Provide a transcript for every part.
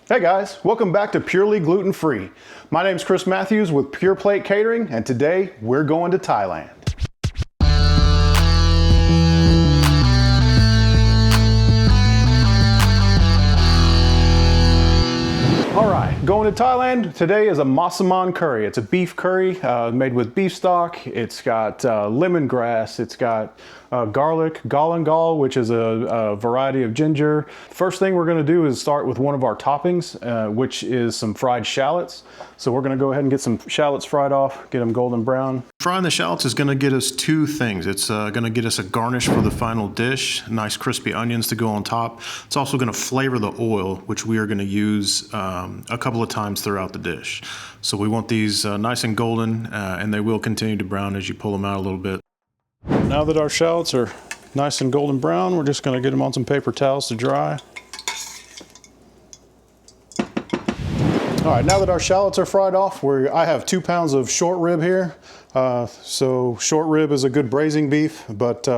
Hey guys, welcome back to Purely Gluten Free. My name's Chris Matthews with Pure Plate Catering, and today we're going to Thailand. All right, going to Thailand. Today is a Massaman Curry. It's a beef curry made with beef stock. It's got lemongrass. It's got garlic, galangal, which is a variety of ginger. First thing we're gonna do is start with one of our toppings, which is some fried shallots. So we're gonna go ahead and get some shallots fried off, get them golden brown. Frying the shallots is gonna get us two things. It's gonna get us a garnish for the final dish, nice crispy onions to go on top. It's also gonna flavor the oil, which we are gonna use a couple of times throughout the dish. So we want these nice and golden, and they will continue to brown as you pull them out a little bit. Now that our shallots are nice and golden brown, we're just gonna get them on some paper towels to dry. All right, now that our shallots are fried off, I have 2 pounds of short rib here. So short rib is a good braising beef, but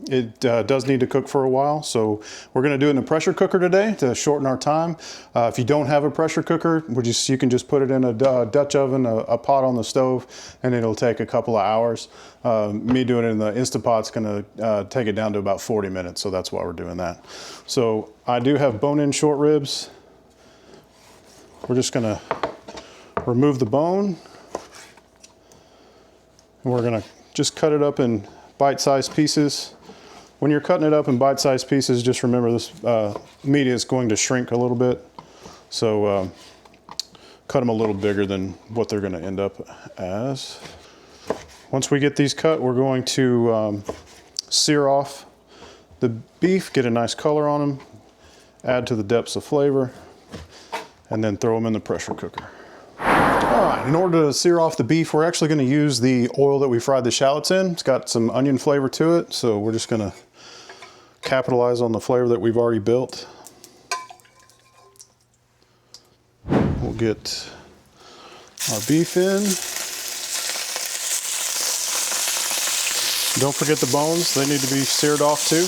it does need to cook for a while. So we're gonna do it in a pressure cooker today to shorten our time. If you don't have a pressure cooker, you can just put it in a Dutch oven, a pot on the stove, and it'll take a couple of hours. Me doing it in the Instapot's gonna take it down to about 40 minutes, so that's why we're doing that. So I do have bone-in short ribs. We're just gonna remove the bone. And we're gonna just cut it up in bite-sized pieces. When you're cutting it up in bite-sized pieces, just remember this meat is going to shrink a little bit. So cut them a little bigger than what they're gonna end up as. Once we get these cut, we're going to sear off the beef, get a nice color on them, add to the depths of flavor, and then throw them in the pressure cooker. All right, in order to sear off the beef, we're actually gonna use the oil that we fried the shallots in. It's got some onion flavor to it, so we're just gonna capitalize on the flavor that we've already built. We'll get our beef in. Don't forget the bones, they need to be seared off too.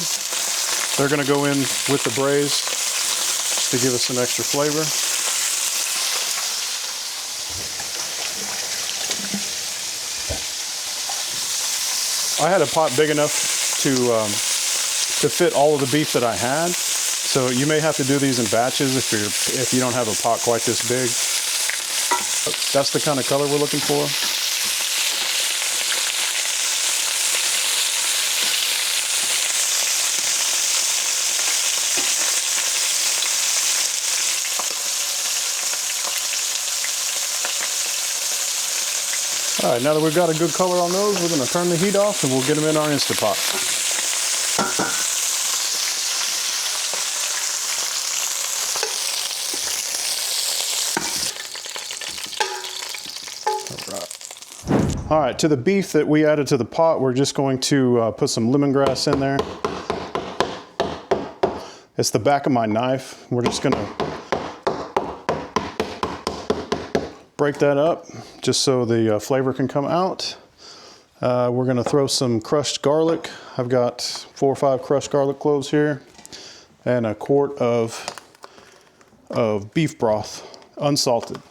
They're gonna go in with the braise to give us some extra flavor. I had a pot big enough to fit all of the beef that I had. So you may have to do these in batches if you don't have a pot quite this big. That's the kind of color we're looking for. All right, now that we've got a good color on those, we're gonna turn the heat off and we'll get them in our Instapot. All right, to the beef that we added to the pot, we're just going to put some lemongrass in there. It's the back of my knife. We're just gonna break that up just so the flavor can come out. We're gonna throw some crushed garlic. I've got 4 or 5 crushed garlic cloves here and a quart of beef broth, unsalted.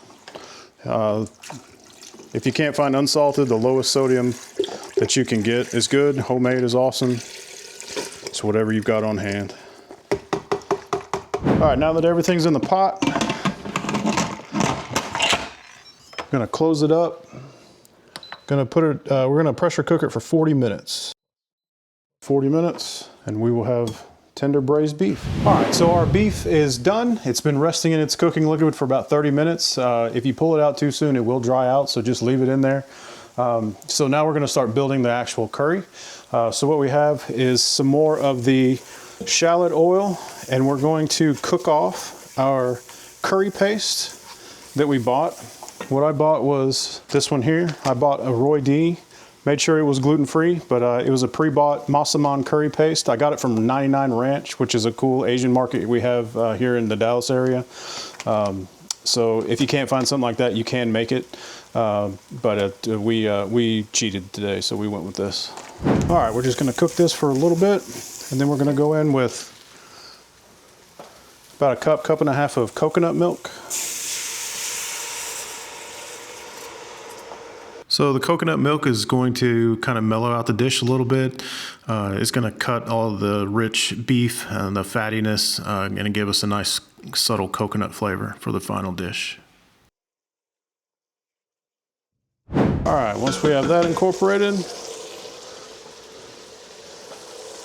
If you can't find unsalted, the lowest sodium that you can get is good. Homemade is awesome. So whatever you've got on hand. All right, now that everything's in the pot, I'm gonna close it up. We're gonna pressure cook it for 40 minutes. 40 minutes, and we will have tender braised beef. All right, so our beef is done. It's been resting in its cooking liquid for about 30 minutes. If you pull it out too soon, it will dry out, so just leave it in there. So now we're gonna start building the actual curry. So what we have is some more of the shallot oil, and we're going to cook off our curry paste that we bought. What I bought was this one here. I bought a Roy D. Made sure it was gluten-free, but it was a pre-bought Massaman Curry paste. I got it from 99 Ranch, which is a cool Asian market we have here in the Dallas area. So if you can't find something like that, you can make it. But we cheated today, so we went with this. All right, we're just gonna cook this for a little bit, and then we're gonna go in with about a cup and a half of coconut milk. So the coconut milk is going to kind of mellow out the dish a little bit. It's going to cut all of the rich beef and the fattiness and give us a nice subtle coconut flavor for the final dish. All right, once we have that incorporated,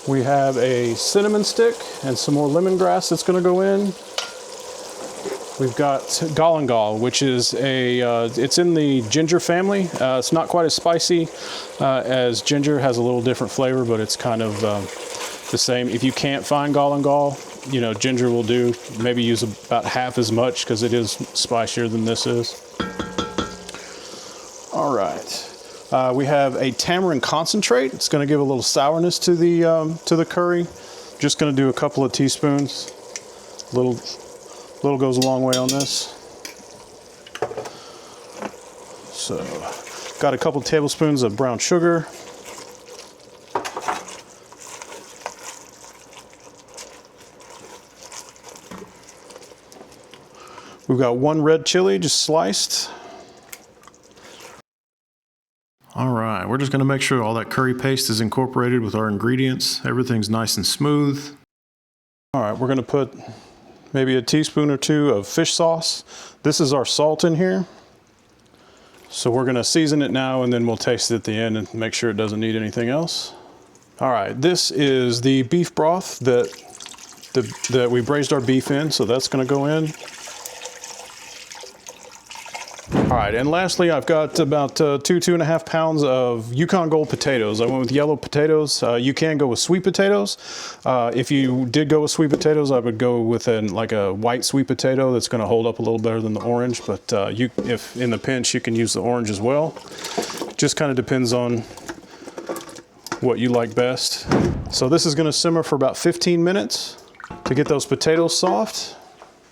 we have a cinnamon stick and some more lemongrass that's going to go in. We've got galangal, which is it's in the ginger family. It's not quite as spicy as ginger, has a little different flavor, but it's kind of the same. If you can't find galangal, you know, ginger will do. Maybe use about half as much because it is spicier than this is. All right, we have a tamarind concentrate. It's going to give a little sourness to the curry. Just going to do a couple of teaspoons. Little goes a long way on this. So, got a couple tablespoons of brown sugar. We've got one red chili just sliced. All right, we're just gonna make sure all that curry paste is incorporated with our ingredients. Everything's nice and smooth. All right, we're gonna put maybe a teaspoon or two of fish sauce. This is our salt in here. So we're gonna season it now and then we'll taste it at the end and make sure it doesn't need anything else. All right, this is the beef broth that we braised our beef in, so that's gonna go in. All right, and lastly, I've got about 2.5 pounds of Yukon Gold potatoes. I went with yellow potatoes. You can go with sweet potatoes. If you did go with sweet potatoes, I would go with like a white sweet potato that's gonna hold up a little better than the orange, but if in the pinch, you can use the orange as well. Just kind of depends on what you like best. So this is gonna simmer for about 15 minutes to get those potatoes soft.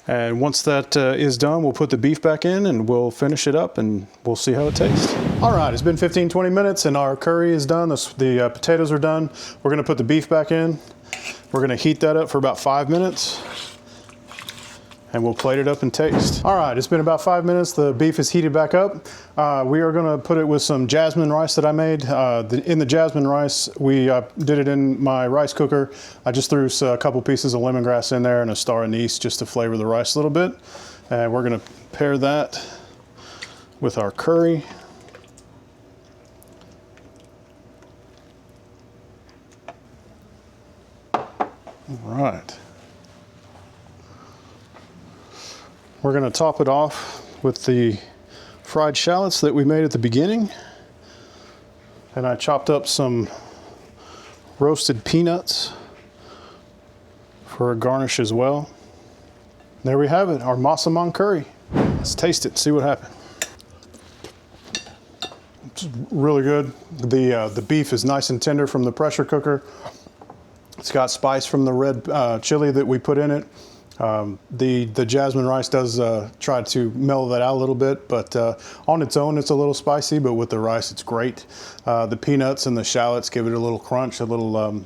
And once that is done, we'll put the beef back in and we'll finish it up and we'll see how it tastes. All right, it's been 15-20 minutes and our curry is done. The potatoes are done. We're gonna put the beef back in. We're gonna heat that up for about 5 minutes and we'll plate it up and taste. All right, it's been about 5 minutes. The beef is heated back up. We are gonna put it with some jasmine rice that I made. In the jasmine rice, we did it in my rice cooker. I just threw a couple pieces of lemongrass in there and a star anise just to flavor the rice a little bit. And we're gonna pair that with our curry. All right. We're gonna top it off with the fried shallots that we made at the beginning. And I chopped up some roasted peanuts for a garnish as well. There we have it, our Massaman Curry. Let's taste it, see what happens. It's really good. The beef is nice and tender from the pressure cooker. It's got spice from the red chili that we put in it. The jasmine rice does try to mellow that out a little bit, but on its own it's a little spicy, but with the rice it's great. The peanuts and the shallots give it a little crunch, a little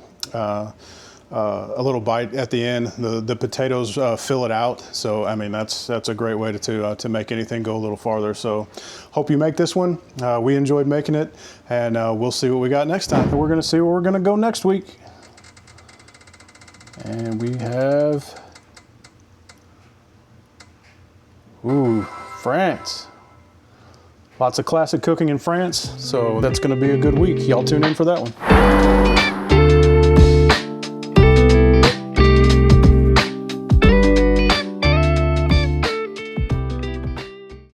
bite at the end. The potatoes fill it out, so I mean that's a great way to make anything go a little farther. So hope you make this one. We enjoyed making it, and we'll see what we got next time. We're gonna see where we're gonna go next week. And we have, ooh, France. Lots of classic cooking in France, so that's gonna be a good week. Y'all tune in for that one.